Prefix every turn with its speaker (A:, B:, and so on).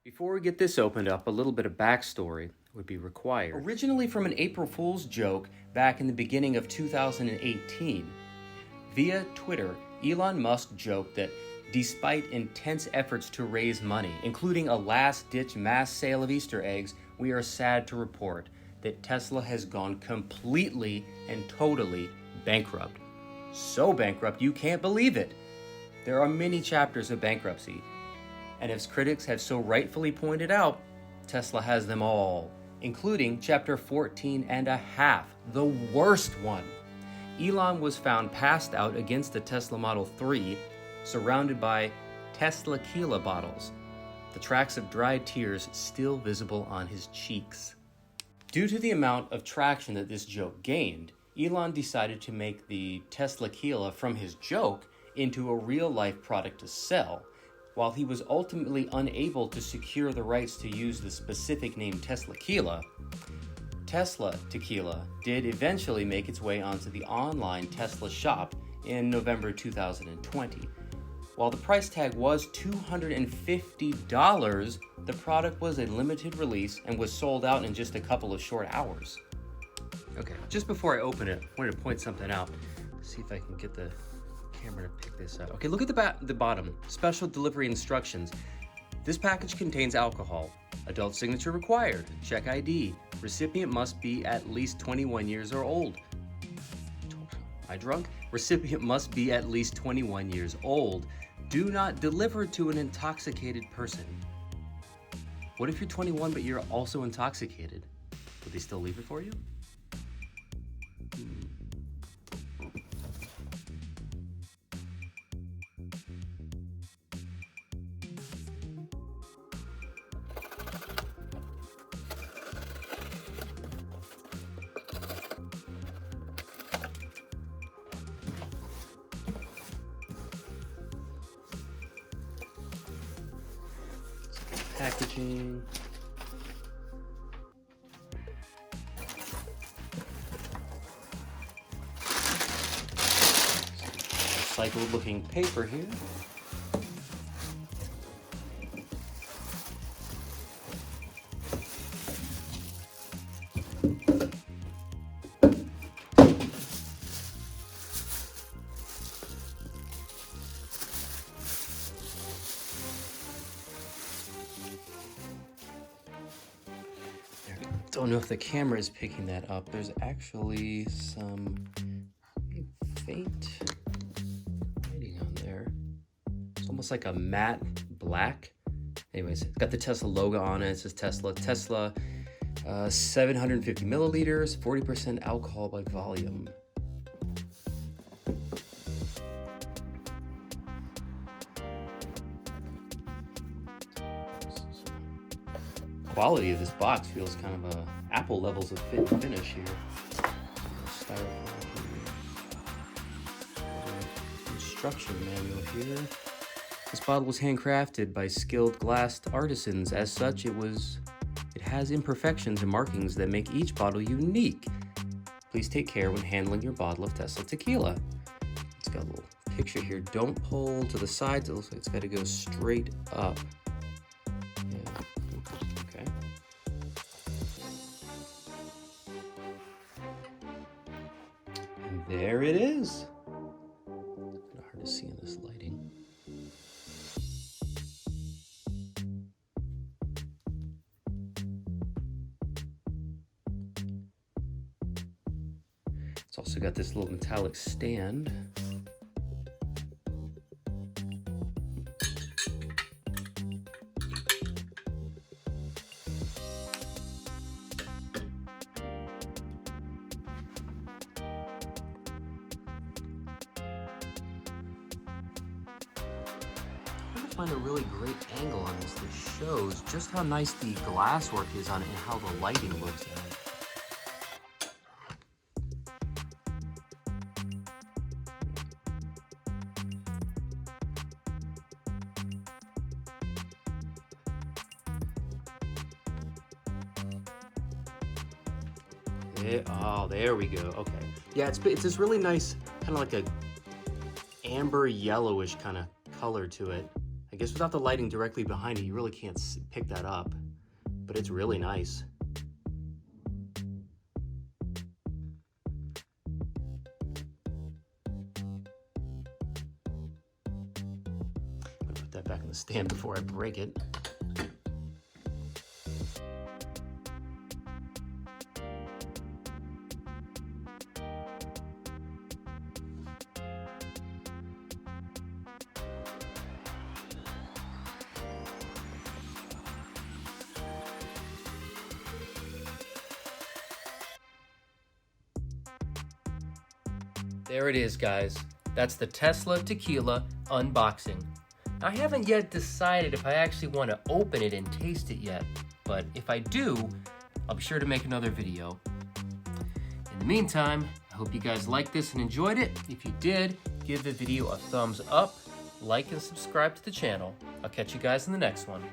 A: Before we get this opened up, a little bit of backstory would be required. Originally from an April Fool's joke back in the beginning of 2018, via Twitter, Elon Musk joked that despite intense efforts to raise money, including a last-ditch mass sale of Easter eggs, we are sad to report that Tesla has gone completely and totally bankrupt. So bankrupt you can't believe it. There are many chapters of bankruptcy, and as critics have so rightfully pointed out, Tesla has them all, including chapter 14 and a half, the worst one. Elon was found passed out against the Tesla Model 3, surrounded by Tesla Tequila bottles, the tracks of dried tears still visible on his cheeks. Due to the amount of traction that this joke gained, Elon decided to make the Tesla Tequila from his joke into a real-life product to sell. While he was ultimately unable to secure the rights to use the specific name Tesla Tequila, Tesla Tequila did eventually make its way onto the online Tesla shop in November 2020. While the price tag was $250, the product was a limited release and was sold out in just a couple of short hours. Okay, just before I open it, I wanted to point something out. See if I can get the camera to pick this up. Okay, look at the bottom. Special delivery instructions. This package contains alcohol. Adult signature required. Check ID. Recipient must be at least 21 years or old. Am I drunk? Recipient must be at least 21 years old. Do not deliver to an intoxicated person. What if you're 21 but you're also intoxicated? Would they still leave it for you? Packaging. Recycled looking paper here. Don't know if the camera is picking that up. There's actually some faint lighting on there. It's almost like a matte black. Anyways, it's got the Tesla logo on it. It says Tesla. 750 milliliters, 40% alcohol by volume. Quality of this box feels kind of Apple levels of fit and finish here. Instruction manual here. This bottle was handcrafted by skilled glass artisans. As such, it has imperfections and markings that make each bottle unique. Please take care when handling your bottle of Tesla Tequila. It's got a little picture here. Don't pull to the sides. It looks like it's got to go straight up. There it is. Hard to see in this lighting. It's also got this little metallic stand. Find a really great angle on this that shows just how nice the glass work is on it and how the lighting looks at it. Oh, there we go. Okay. Yeah, it's this really nice, kind of like a amber yellowish kind of color to it. guess without the lighting directly behind it, you really can't pick that up, but it's really nice. I'll put that back in the stand before I break it. There it is, guys. That's the Tesla Tequila unboxing. I haven't yet decided if I actually want to open it and taste it yet, but if I do, I'll be sure to make another video. In the meantime, I hope you guys liked this and enjoyed it. If you did, give the video a thumbs up, like and subscribe to the channel. I'll catch you guys in the next one.